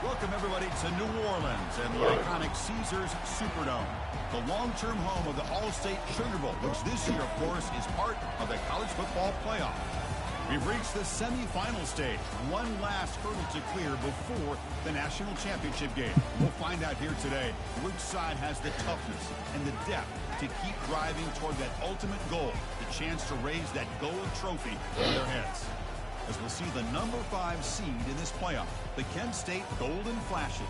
Welcome, everybody, to New Orleans and the iconic Caesars Superdome, the long-term home of the All-State Sugar Bowl, which this year, of course, is part of the college football playoff. We've reached the semifinal stage, one last hurdle to clear before the national championship game. We'll find out here today which side has the toughness and the depth to keep driving toward that ultimate goal, the chance to raise that gold trophy on their heads. As we'll see the number 5 seed in this playoff, the Kent State Golden Flashes,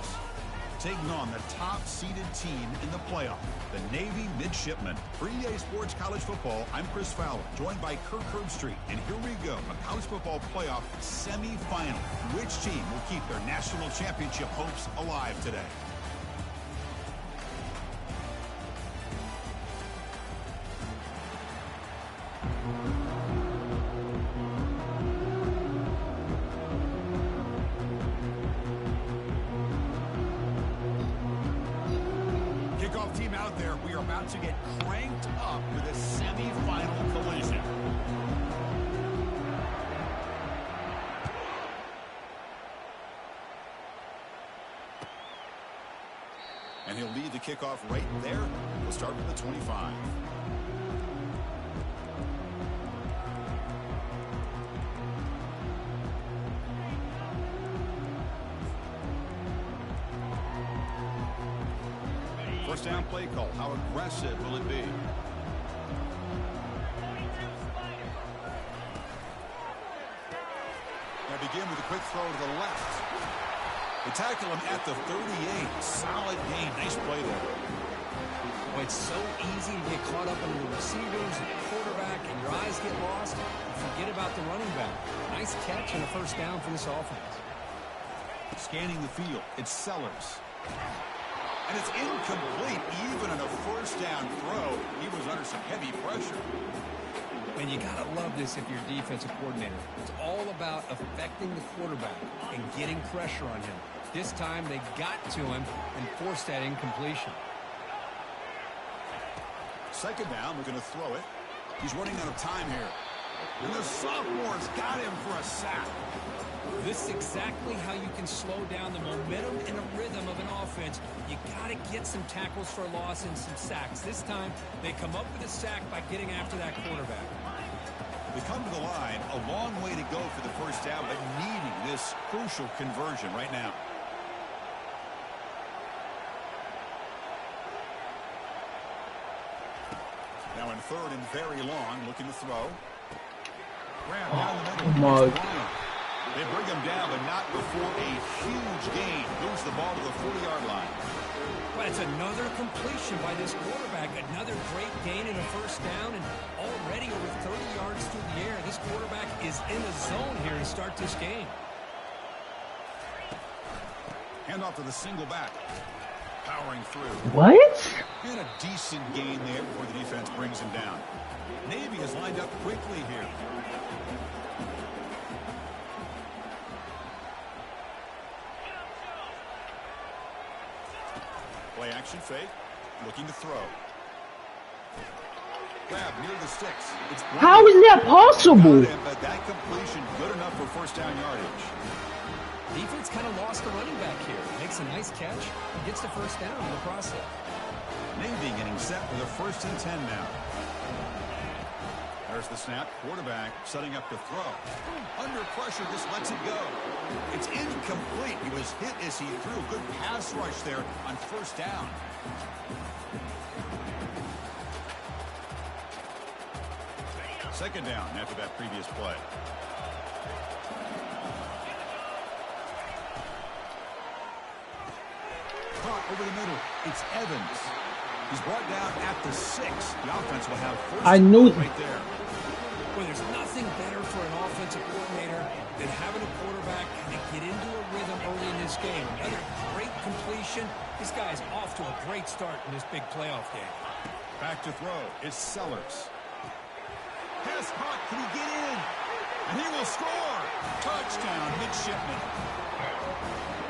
taking on the top-seeded team in the playoff, the Navy Midshipmen. For EA Sports College Football, I'm Chris Fowler, joined by Kirk Herbstreit. And here we go, a college football playoff semifinal. Which team will keep their national championship hopes alive today? Team out there, we are about to get cranked up with a semi-final collision. And he'll lead the kickoff right there. We'll start with the 25. First down play call. How aggressive will it be? Now begin with a quick throw to the left. They tackle him at the 38. Solid gain. Nice play there. Well, it's so easy to get caught up in the receivers and the quarterback, and your eyes get lost. You forget about the running back. Nice catch and a first down for this offense. Scanning the field. It's Sellers. And it's incomplete, even on a first down throw. He was under some heavy pressure. And you got to love this if you're a defensive coordinator. It's all about affecting the quarterback and getting pressure on him. This time they got to him and forced that incompletion. Second down, we're going to throw it. He's running out of time here. And the sophomore's got him for a sack. This is exactly how you can slow down the momentum and the rhythm of an offense. You got to get some tackles for loss and some sacks. This time, they come up with a sack by getting after that quarterback. They come to the line, a long way to go for the first down, but needing this crucial conversion right now. Now in third and very long, looking to throw. Grab down the middle. They bring him down, but not before a huge gain. Moves the ball to the 40-yard line. Well, it's another completion by this quarterback. Another great gain in a first down, and already over 30 yards through the air. This quarterback is in the zone here to start this game. Hand off to the single back. Powering through. What? And a decent gain there before the defense brings him down. Navy has lined up quickly here. Play action fake. Looking to throw. Grab near the sticks. How is that possible? But that completion good enough for first down yardage. Defense kind of lost the running back here. Makes a nice catch. Gets the first down in the process. Navy getting set for the 1st and 10 now. There's the snap. Quarterback setting up to throw. Under pressure, just lets it go. It's incomplete. He was hit as he threw. Good pass rush there on first down. Second down after that previous play. Caught over the middle. It's Evans. He's brought down at the 6. The offense will have first right there. Well, there's nothing better for an offensive coordinator than having a quarterback kind of get into a rhythm early in this game. Another great completion. This guy's off to a great start in this big playoff game. Back to throw. It's Sellers. Pass caught. Can he get in? And he will score. Touchdown, Midshipmen.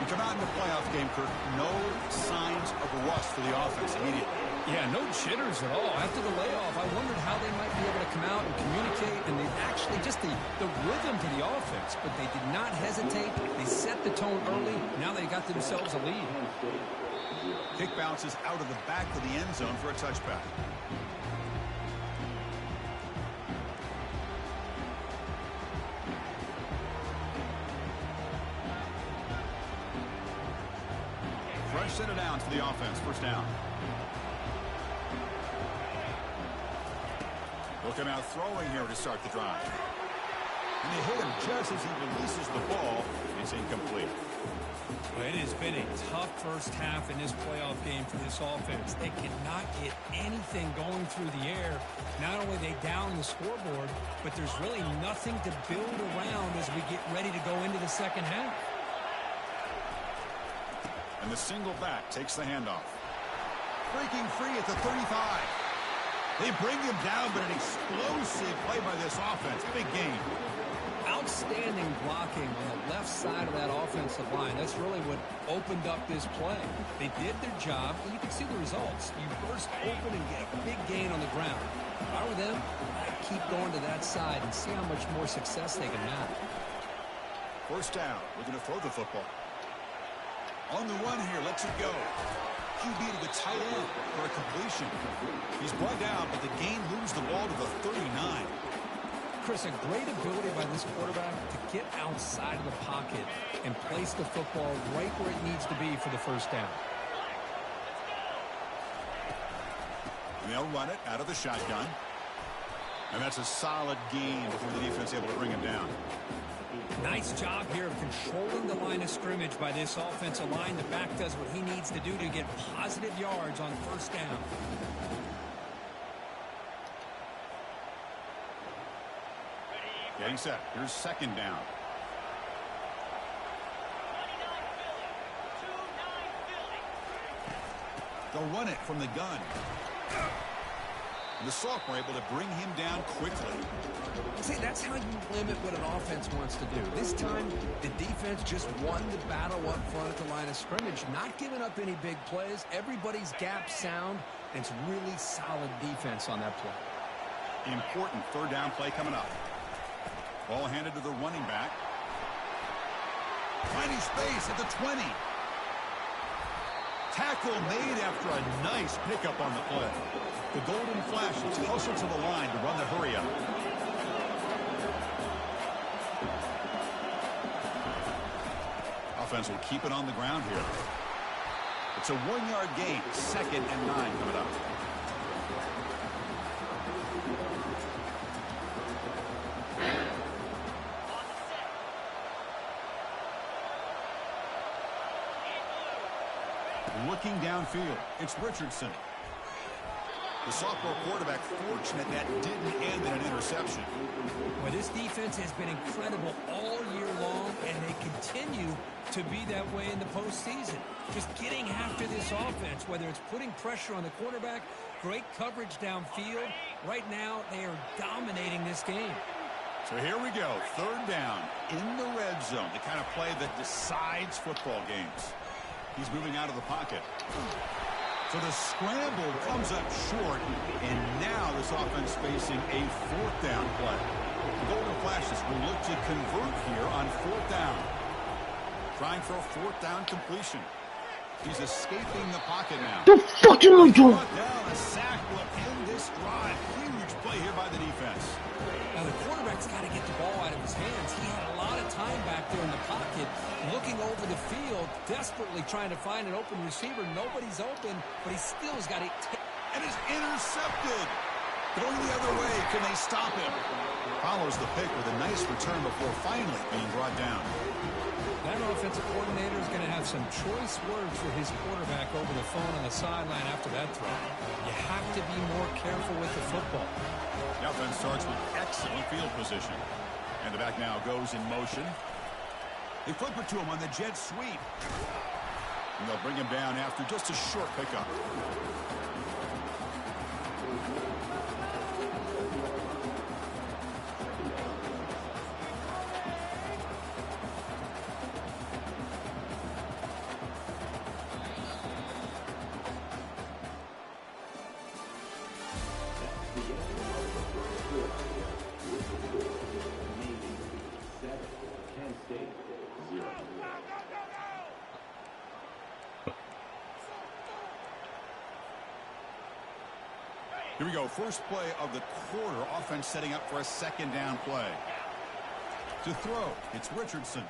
You come out in the playoff game, Kirk. No signs of a rust for the offense immediately. Yeah, no jitters at all. After the layoff, I wondered how they might be able to come out and communicate, and they actually just the rhythm to the offense, but they did not hesitate. They set the tone early. Now they got themselves a lead. Kick bounces out of the back of the end zone for a touchback. Fresh set of downs for the offense. First down. They'll come out throwing here to start the drive. And they hit him just as he releases the ball. It's incomplete. Well, it has been a tough first half in this playoff game for this offense. They cannot get anything going through the air. Not only are they down the scoreboard, but there's really nothing to build around as we get ready to go into the second half. And the single back takes the handoff. Breaking free at the 35. They bring him down, but an explosive play by this offense. Big game. Outstanding blocking on the left side of that offensive line. That's really what opened up this play. They did their job, and you can see the results. You burst open and get a big gain on the ground. If I were them, I'd keep going to that side and see how much more success they can have. First down. Looking to throw the football. On the run here, lets it go. QB to the tight end for a completion. He's brought down, but the gain moves the ball to the 39. Chris, a great ability by this quarterback to get outside of the pocket and place the football right where it needs to be for the first down. And they'll run it out of the shotgun. And that's a solid gain before the defense able to bring him down. Nice job here of controlling the line of scrimmage by this offensive line. The back does what he needs to do to get positive yards on first down. Getting set. Here's second down. They'll run it from the gun. And the sophomore able to bring him down quickly. See, that's how you limit what an offense wants to do. This time, the defense just won the battle up front at the line of scrimmage, not giving up any big plays. Everybody's gap sound, and it's really solid defense on that play. Important third down play coming up. Ball handed to the running back. Finding space at the 20. Tackle made after a nice pickup on the play. The Golden Flashes hustle to the line to run the hurry up. Offense will keep it on the ground here. It's a 1-yard gain. 2nd and 9 coming up. Looking downfield, it's Richardson. The sophomore quarterback fortunate that didn't end in an interception. Well, this defense has been incredible all year long, and they continue to be that way in the postseason. Just getting after this offense, whether it's putting pressure on the quarterback, great coverage downfield. Right now, they are dominating this game. So here we go, third down in the red zone, the kind of play that decides football games. He's moving out of the pocket. So the scramble comes up short, and now this offense facing a 4th down play. The Golden Flashes will look to convert here on 4th down. Trying for a 4th down completion. He's escaping the pocket now. The fuck am I doing? Down, a sack will end this drive. Huge play here by the defense. Now, the quarterback's got to get the ball out of his hands. He had a lot of time back there in the pocket, looking over the field, desperately trying to find an open receiver. Nobody's open, but he still has got to take. And is intercepted. Going the other way. Can they stop him? Follows the pick with a nice return before finally being brought down. That offensive coordinator is going to have some choice words for his quarterback over the phone on the sideline after that throw. You have to be more careful with the football. The offense starts with excellent field position. And the back now goes in motion. They flip it to him on the jet sweep. And they'll bring him down after just a short pickup. Here we go. First play of the quarter. Offense setting up for a second down play. To throw, it's Richardson.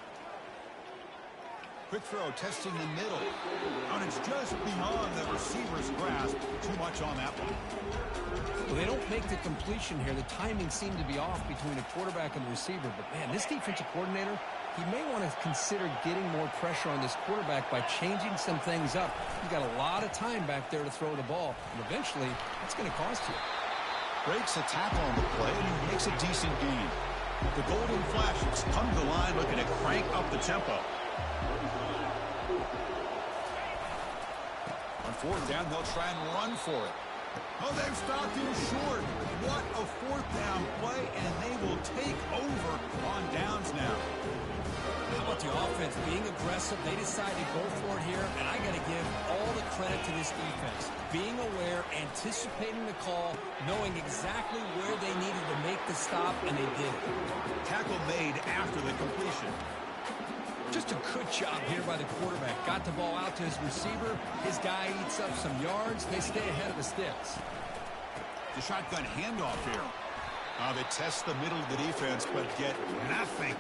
Quick throw, testing the middle. And it's just beyond the receiver's grasp. Too much on that one. Well, they don't make the completion here. The timing seemed to be off between the quarterback and the receiver. But, man, this defensive coordinator, he may want to consider getting more pressure on this quarterback by changing some things up. You've got a lot of time back there to throw the ball. And eventually, that's going to cost you. Breaks a tackle on the play, and he makes a decent gain. The golden flashes come to the line looking to crank up the tempo. On fourth down, they'll try and run for it. Oh, they've stopped him short. What a fourth down play, and they will take over on downs now. How about the offense being aggressive? They decided to go for it here, and I got to give all the credit to this defense. Being aware, anticipating the call, knowing exactly where they needed to make the stop, and they did it. Tackle made after the completion. Just a good job here by the quarterback. Got the ball out to his receiver. His guy eats up some yards. They stay ahead of the sticks. The shotgun handoff here. They test the middle of the defense, but get nothing.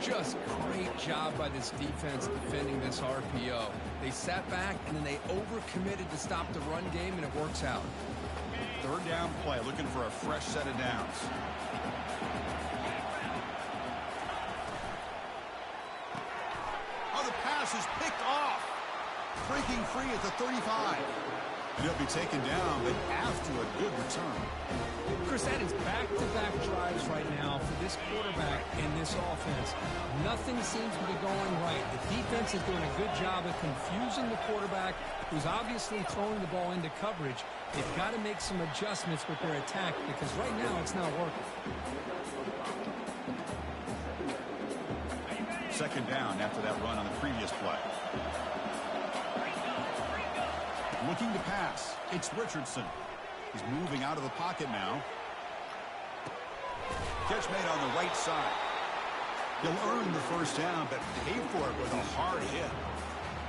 Just great job by this defense defending this RPO. They sat back, and then they overcommitted to stop the run game, and it works out. Third down play, looking for a fresh set of downs. Oh, the pass is picked off. Breaking free at the 35. And he'll be taken down, but after a good return. Chris, that is back-to-back drives right now for this quarterback and this offense. Nothing seems to be going right. The defense is doing a good job of confusing the quarterback, who's obviously throwing the ball into coverage. They've got to make some adjustments with their attack because right now it's not working. Second down after that run on the previous play. Looking to pass. It's Richardson. He's moving out of the pocket now. Catch made on the right side. He'll earn the first down, but pay for it with a hard hit.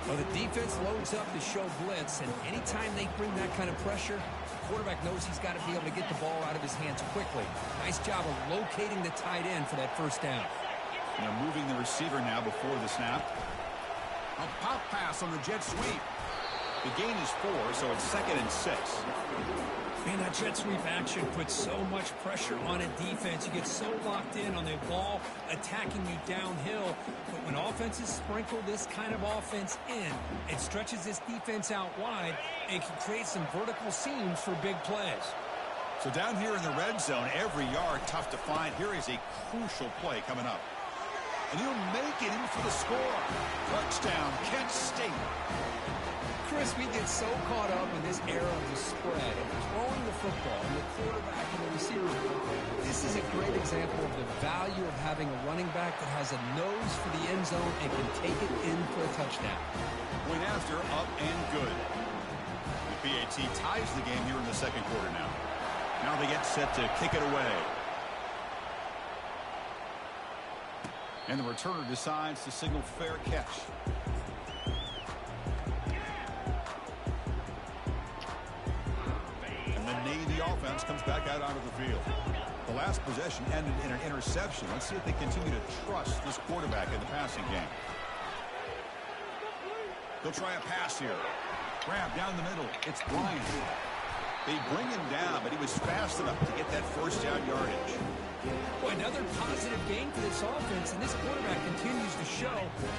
Well, the defense loads up to show blitz, and anytime they bring that kind of pressure, the quarterback knows he's got to be able to get the ball out of his hands quickly. Nice job of locating the tight end for that first down. And they're moving the receiver now before the snap. A pop pass on the jet sweep. The gain is 4, so it's 2nd and 6. Man, that jet sweep action puts so much pressure on a defense. You get so locked in on the ball attacking you downhill. But when offenses sprinkle this kind of offense in, it stretches this defense out wide and can create some vertical seams for big plays. So down here in the red zone, every yard tough to find. Here is a crucial play coming up. And he'll make it in for the score. Touchdown, Kent State. Chris, we get so caught up in this era of the spread, of throwing the football, and the quarterback and the receiver. This is a great example of the value of having a running back that has a nose for the end zone and can take it in for a touchdown. Point after, up and good. The PAT ties the game here in the second quarter now. Now they get set to kick it away. And the returner decides to signal fair catch. The offense comes back out onto the field. The last possession ended in an interception. Let's see if they continue to trust this quarterback in the passing game. They'll try a pass here. Grab down the middle. It's Bryant. They bring him down, but he was fast enough to get that first down yardage. Boy, another positive game for this offense, and this quarterback continues to show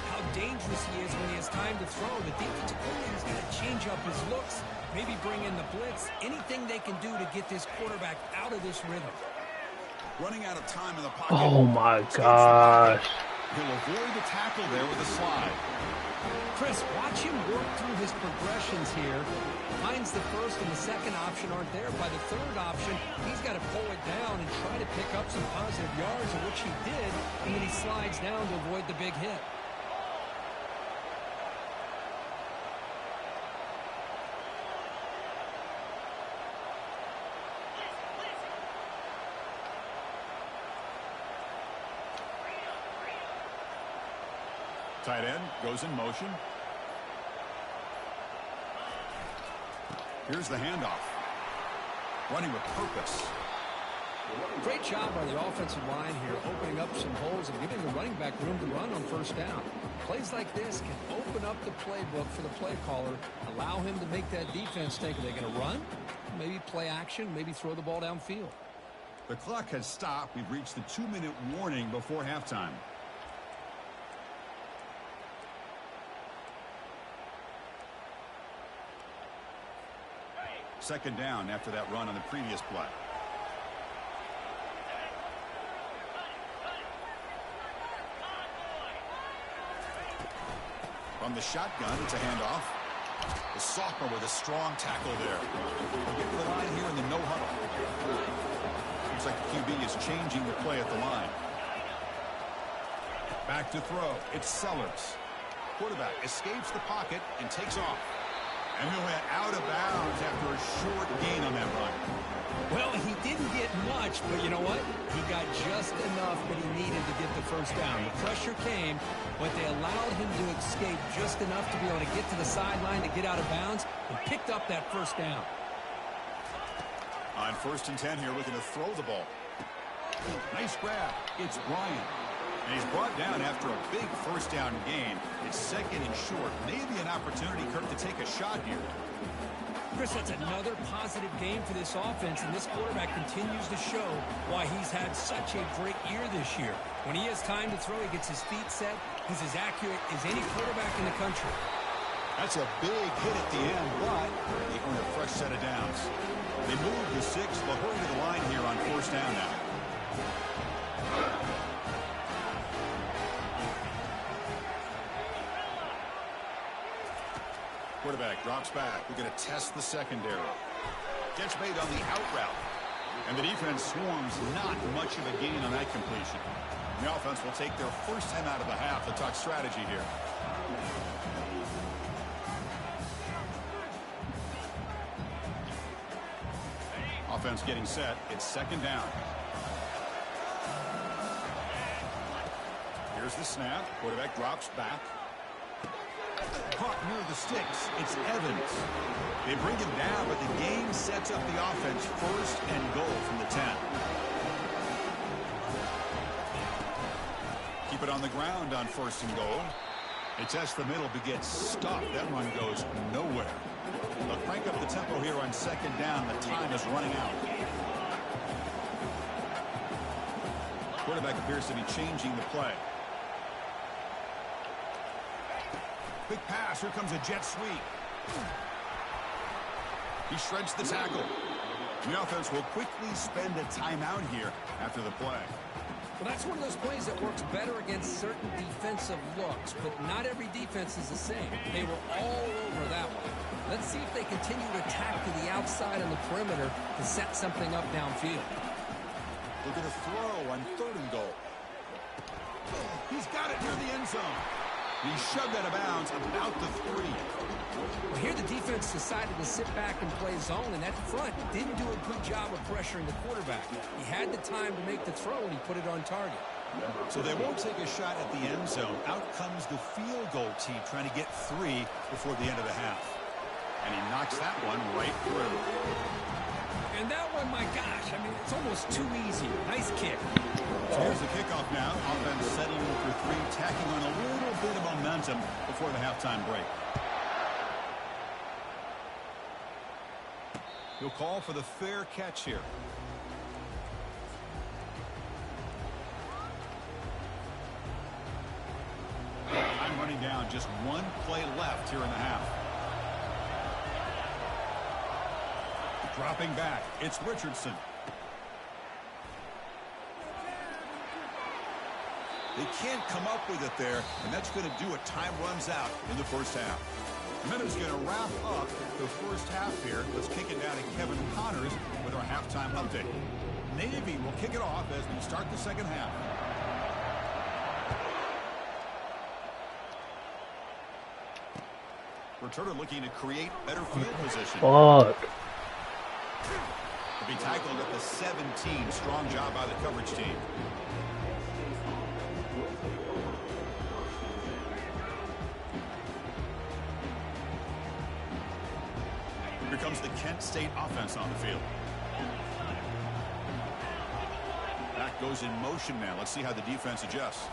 how dangerous he is when he has time to throw. The defensive coordinator's got to change up his looks, maybe bring in the blitz, anything they can do to get this quarterback out of this rhythm. Running out of time in the pocket. Oh my gosh. He'll avoid the tackle there with a slide. Chris, watch him work through his progressions here. Finds the first and the second option aren't there. By the third option, he's got to pull it down and try to pick up some positive yards, of which he did, and then he slides down to avoid the big hit. Tight end goes in motion. Here's the handoff. running with purpose. Great job by the offensive line here, opening up some holes and giving the running back room to run on first down. Plays like this can open up the playbook for the play caller, allow him to make that defense think, are they going to run? Maybe play action, maybe throw the ball downfield. The clock has stopped. We've reached the 2-minute warning before halftime. Second down after that run on the previous play. From the shotgun, it's a handoff. The sophomore with a strong tackle there. We'll get to the line here in the no huddle. Looks like the QB is changing the play at the line. Back to throw. It's Sellers. Quarterback escapes the pocket and takes off. And he went out of bounds after a short gain on that run. Well, he didn't get much, but you know what? He got just enough that he needed to get the first down. The pressure came, but they allowed him to escape just enough to be able to get to the sideline to get out of bounds and picked up that first down. On 1st and 10 here, looking to throw the ball. Nice grab. It's Bryant. And he's brought down after a big first down gain. It's second and short. Maybe an opportunity, Kirk, to take a shot here. Chris, that's another positive game for this offense, and this quarterback continues to show why he's had such a great year this year. When he has time to throw, he gets his feet set. He's as accurate as any quarterback in the country. That's a big hit at the end, but they earn a fresh set of downs. They move the 6. They'll hurry to the line here on 1st down now. Quarterback drops back. We're going to test the secondary. Gets made on the out route. And the defense swarms not much of a gain on that completion. The offense will take their first time out of the half to talk strategy here. Offense getting set. It's second down. Here's the snap. Quarterback drops back. Caught near the sticks. It's Evans. They bring him down, but the game sets up the offense 1st and goal from the 10. Keep it on the ground on 1st and goal. They test the middle, but gets stopped. That run goes nowhere. They'll crank up the tempo here on 2nd down. The time is running out. Quarterback appears to be changing the play. Big pass. Here comes a jet sweep. He shreds the tackle. The offense will quickly spend a timeout here after the play. Well, that's one of those plays that works better against certain defensive looks, but not every defense is the same. They were all over that one. Let's see if they continue to attack to the outside on the perimeter to set something up downfield. We're going to throw on 3rd and goal. He's got it near the end zone. He shoved out of bounds about the 3. Well, here the defense decided to sit back and play zone, and that front didn't do a good job of pressuring the quarterback. He had the time to make the throw, and he put it on target. So they won't take a shot at the end zone. Out comes the field goal team trying to get 3 before the end of the half. And he knocks that one right through. And that one, my gosh, I mean, it's almost too easy. Nice kick. So here's the kickoff now. Offense settling for 3, tacking on a little bit of momentum before the halftime break. He'll call for the fair catch here. I'm running down. Just 1 play left here in the half. Dropping back. It's Richardson. They can't come up with it there, and that's going to do it. Time runs out in the first half. Minute's going to wrap up the first half here. Let's kick it down to Kevin Connors with our halftime update. Navy will kick it off as we start the second half. Returner looking to create better field position. Fuck. To be tackled at the 17. Strong job by the coverage team. Here comes the Kent State offense on the field. goes in motion now. Let's see how the defense adjusts.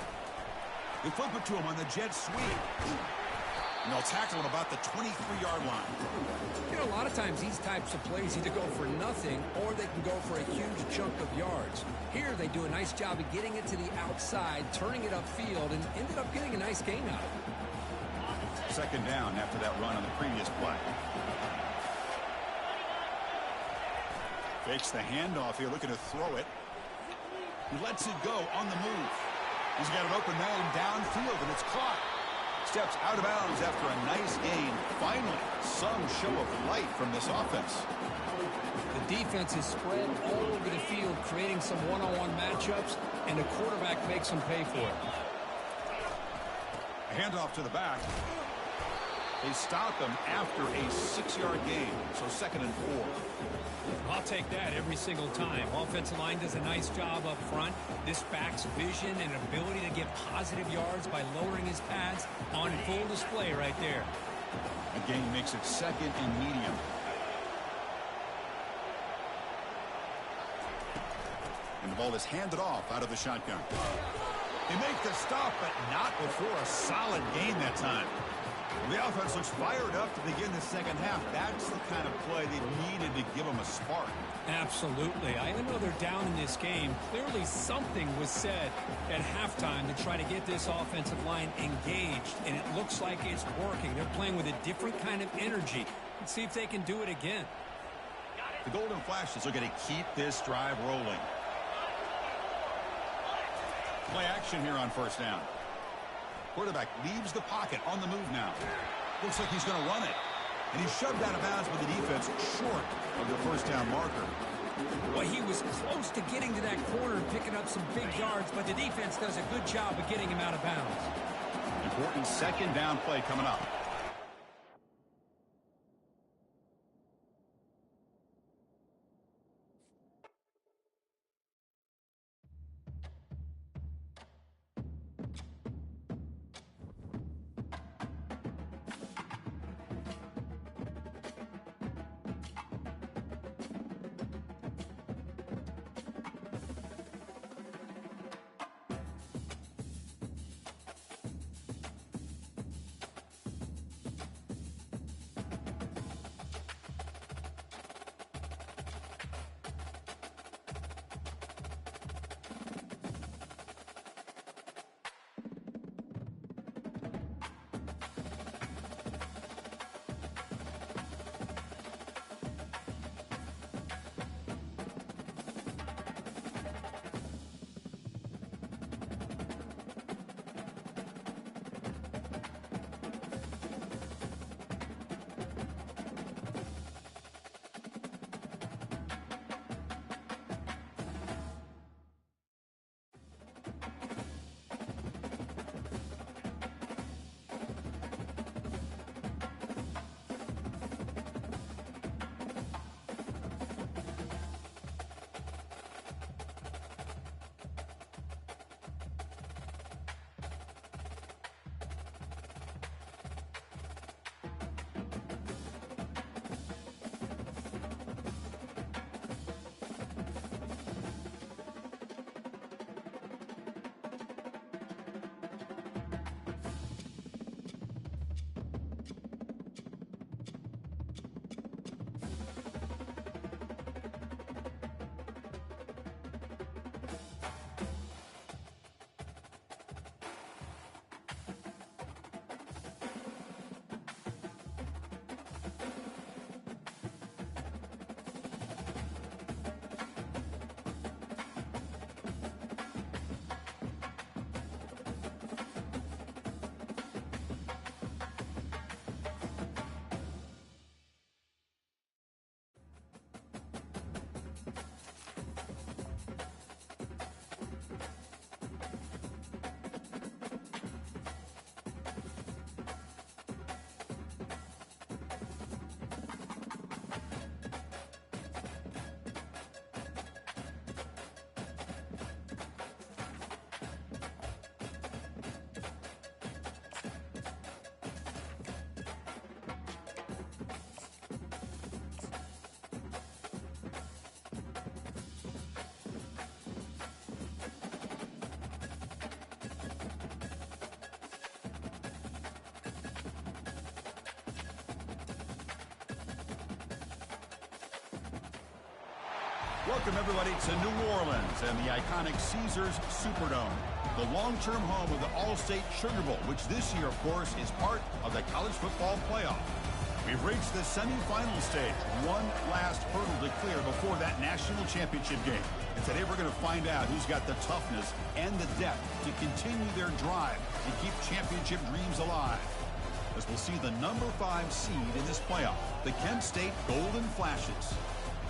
They flip it to him on the jet sweep. And they'll tackle him about the 23-yard line. You know, a lot of times these types of plays either go for nothing or they can go for a huge chunk of yards. Here they do a nice job of getting it to the outside, turning it upfield, and ended up getting a nice gain out of it. Second down after that run on the previous play. Fakes the handoff here, looking to throw it. He lets it go on the move. He's got an open man downfield, and it's caught. Steps out of bounds after a nice gain. Finally, some show of light from this offense. The defense is spread all over the field, creating some one-on-one matchups, and the quarterback makes them pay for it. A handoff to the back. They stop him after a 6-yard gain, so 2nd and 4. I'll take that every single time. Offensive line does a nice job up front. This back's vision and ability to get positive yards by lowering his pads on full display right there. The gain makes it 2nd and medium. And the ball is handed off out of the shotgun. They make the stop, but not before a solid gain that time. The offense looks fired up to begin the second half. That's the kind of play they needed to give them a spark. Absolutely. I know they're down in this game. Clearly something was said at halftime to try to get this offensive line engaged, and it looks like it's working. They're playing with a different kind of energy. Let's see if they can do it again. The Golden Flashes are going to keep this drive rolling. Play action here on first down. Quarterback leaves the pocket on the move now. Looks like he's going to run it. And he's shoved out of bounds with the defense short of the first down marker. Well, he was close to getting to that corner and picking up some big yards, but the defense does a good job of getting him out of bounds. Important second down play coming up. Welcome, everybody, to New Orleans and the iconic Caesars Superdome, the long-term home of the All-State Sugar Bowl, which this year, of course, is part of the college football playoff. We've reached the semifinal stage, one last hurdle to clear before that national championship game. And today we're going to find out who's got the toughness and the depth to continue their drive and keep championship dreams alive. As we'll see the number 5 seed in this playoff, the Kent State Golden Flashes,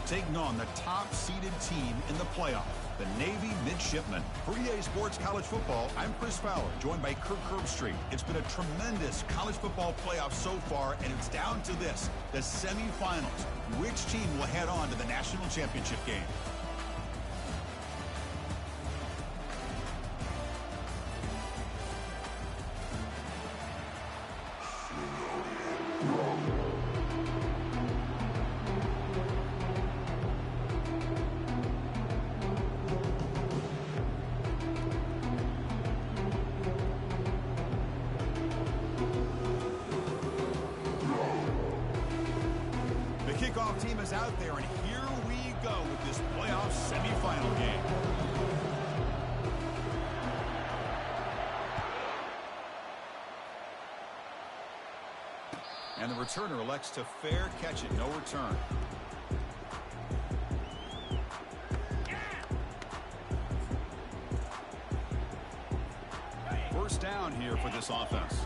taking on the top-seeded team in the playoff, the Navy Midshipmen. For EA Sports College Football, I'm Chris Fowler, joined by Kirk Herbstreit. It's been a tremendous college football playoff so far, and it's down to this, the semifinals. Which team will head on to the national championship game? Kickoff team is out there, and here we go with this playoff semifinal game. And the returner elects to fair catch it, no return. First down here for this offense.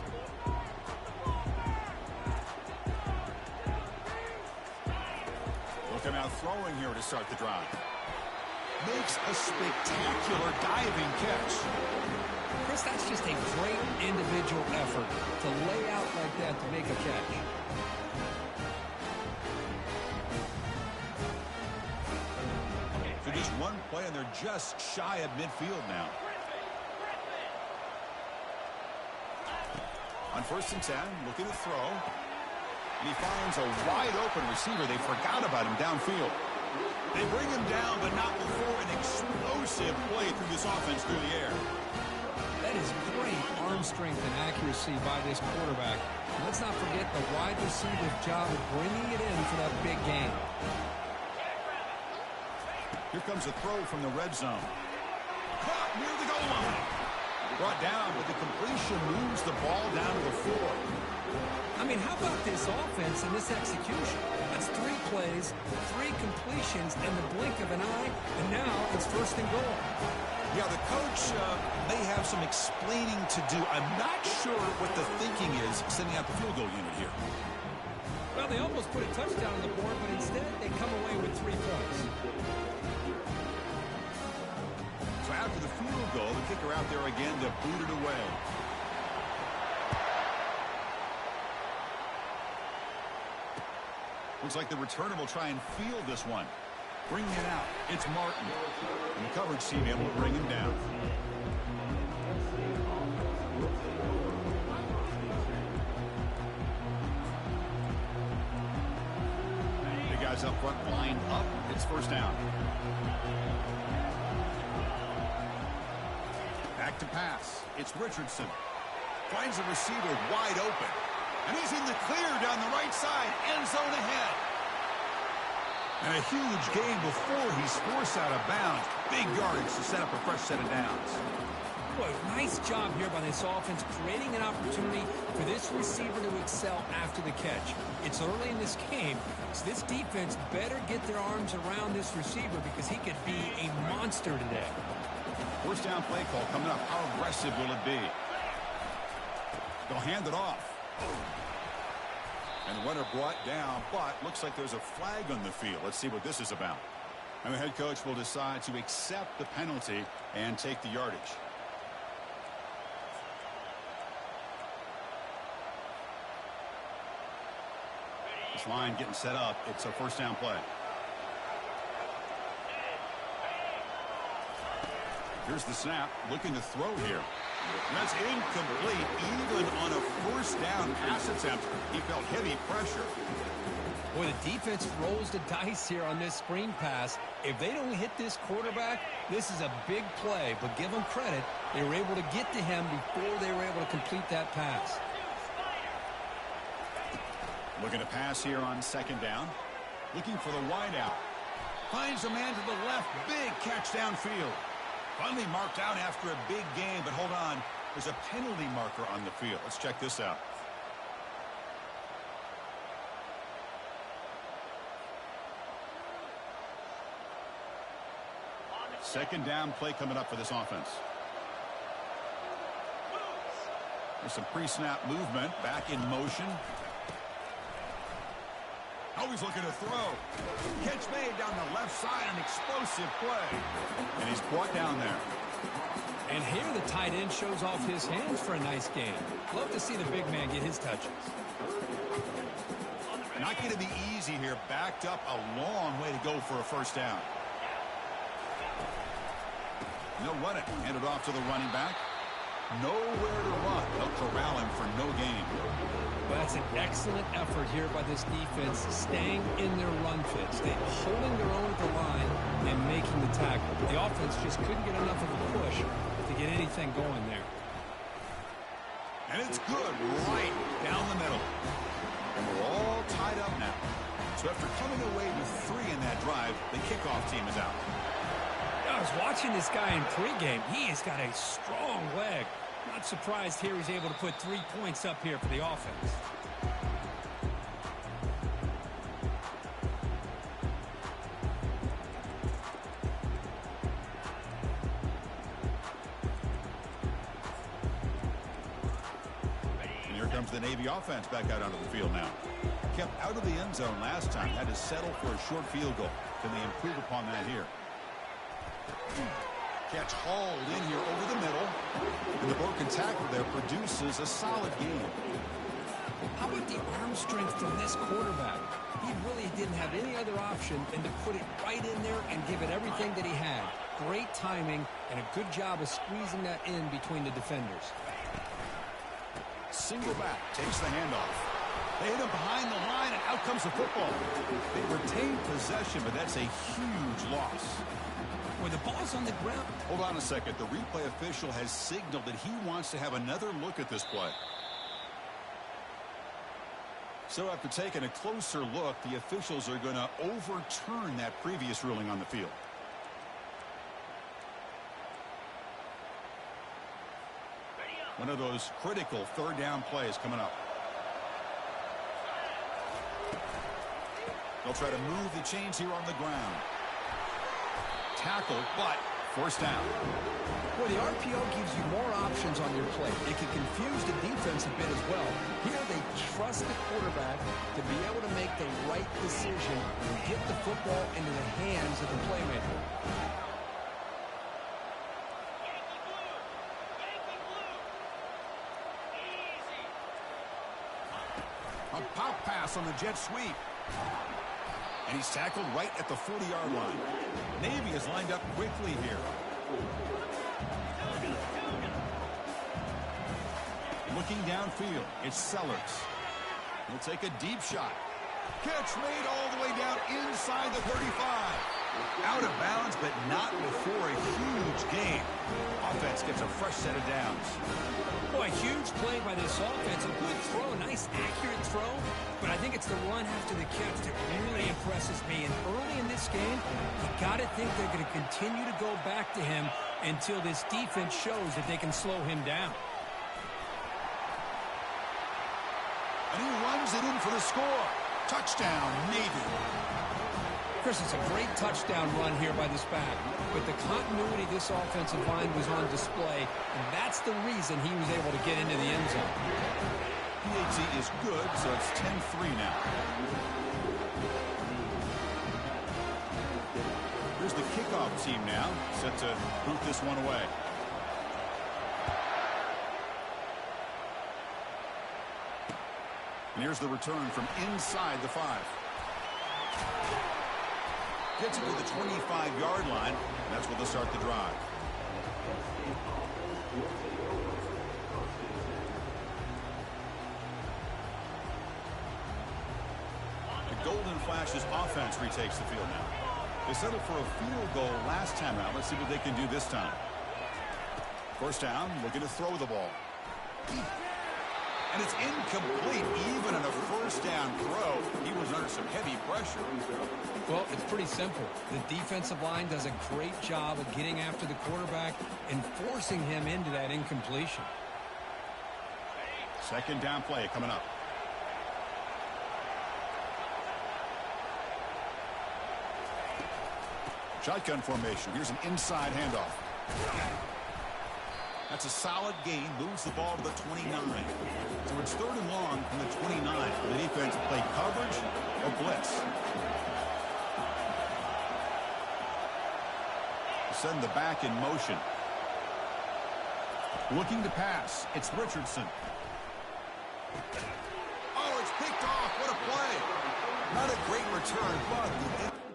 Look out throwing here to start the drive. Makes a spectacular diving catch. Chris, that's just a great individual effort to lay out like that to make a catch. So just one play, and they're just shy of midfield now. On 1st and 10, looking to throw. And he finds a wide-open receiver. They forgot about him downfield. They bring him down, but not before an explosive play through this offense through the air. That is great arm strength and accuracy by this quarterback. And let's not forget the wide receiver's job of bringing it in for that big game. Here comes a throw from the red zone. Caught near the goal line. Brought down, but the completion moves the ball down to the 4. I mean, how about this offense and this execution? That's 3 plays, 3 completions in the blink of an eye, and now it's 1st and goal. Yeah, the coach may have some explaining to do. I'm not sure what the thinking is sending out the field goal unit here. Well, they almost put a touchdown on the board, but instead they come away with 3 points. So after the field goal, the kicker out there again to boot it away. Looks like the returner will try and field this one. Bringing it out. It's Martin. And the coverage team able to bring him down. The guys up front line up. It's 1st down. Back to pass. It's Richardson. Finds the receiver wide open. And he's in the clear down the right side. End zone ahead. And a huge gain before he's forced out of bounds. Big yardage to set up a fresh set of downs. Boy, nice job here by this offense, creating an opportunity for this receiver to excel after the catch. It's early in this game, so this defense better get their arms around this receiver because he could be a monster today. 1st down play call coming up. How aggressive will it be? They'll hand it off. And the runner brought down, but looks like there's a flag on the field. Let's see what this is about. And the head coach will decide to accept the penalty and take the yardage. This line getting set up. It's a 1st down play. Here's the snap. Looking to throw here. And that's incomplete. Even on a 1st down pass attempt, he felt heavy pressure. Boy, the defense rolls the dice here on this screen pass. If they don't hit this quarterback, this is a big play. But give them credit. They were able to get to him before they were able to complete that pass. Looking to pass here on 2nd down. Looking for the wide out. Finds a man to the left. Big catch downfield. Finally marked out after a big game, but hold on. There's a penalty marker on the field. Let's check this out. Second down play coming up for this offense. There's some pre-snap movement. Back in motion. Always looking to throw. Catch made down the left side. An explosive play. And he's brought down there. And here the tight end shows off his hands for a nice game. Love to see the big man get his touches. Not going to be easy here. Backed up a long way to go for a first down. No running. Handed off to the running back. Nowhere to run. They'll corral him for no gain. Well, that's an excellent effort here by this defense, staying in their run fit, staying holding their own at the line and making the tackle. The offense just couldn't get enough of a push to get anything going there. And it's good right down the middle. And we're all tied up now. So after coming away with 3 in that drive, the kickoff team is out. I was watching this guy in pregame. He has got a strong leg. Not surprised here he's able to put 3 points up here for the offense. And here comes the Navy offense back out onto the field now. Kept out of the end zone last time. Had to settle for a short field goal. Can they improve upon that here? Catch hauled in here over the middle. And the broken tackle there produces a solid game. How about the arm strength from this quarterback? He really didn't have any other option than to put it right in there and give it everything that he had. Great timing and a good job of squeezing that in between the defenders. Single back takes the handoff. They hit him behind the line, and out comes the football. They retain possession, but that's a huge loss. Where the ball's on the ground. Hold on a second. The replay official has signaled that he wants to have another look at this play. So after taking a closer look, the officials are going to overturn that previous ruling on the field. One of those critical third down plays coming up. They'll try to move the chains here on the ground. Tackle, but forced down. Well, the RPO gives you more options on your play. It can confuse the defense a bit as well. Here they trust the quarterback to be able to make the right decision and get the football into the hands of the playmaker. A pop pass on the jet sweep. And he's tackled right at the 40-yard line. Navy is lined up quickly here. Looking downfield, it's Sellers. He'll take a deep shot. Catch made all the way down inside the 35. Out of bounds, but not before a huge gain. Offense gets a fresh set of downs. Boy, huge play by this offense. A good throw, a nice accurate throw. But I think it's the run after the catch that really impresses me. And early in this game, you got to think they're going to continue to go back to him until this defense shows that they can slow him down. And he runs it in for the score. Touchdown, Navy. Chris, it's a great touchdown run here by this back. But the continuity of this offensive line was on display, and that's the reason he was able to get into the end zone. PAT is good, so it's 10-3 now. Here's the kickoff team now, set to boot this one away. And here's the return from inside the 5. Gets it to the 25-yard line, and that's where they'll start the drive. The Golden Flashes offense retakes the field now. They settled for a field goal last time out. Let's see what they can do this time. First down, looking to throw the ball. And it's incomplete. Even in a first down throw, he was under some heavy pressure. Well, it's pretty simple. The defensive line does a great job of getting after the quarterback and forcing him into that incompletion. Second down play coming up. Shotgun formation. Here's an inside handoff. That's a solid gain. Moves the ball to the 29. So it's third and long from the 29. The defense play coverage or blitz. Send the back in motion. Looking to pass. It's Richardson. Oh, it's picked off. What a play. Not a great return, but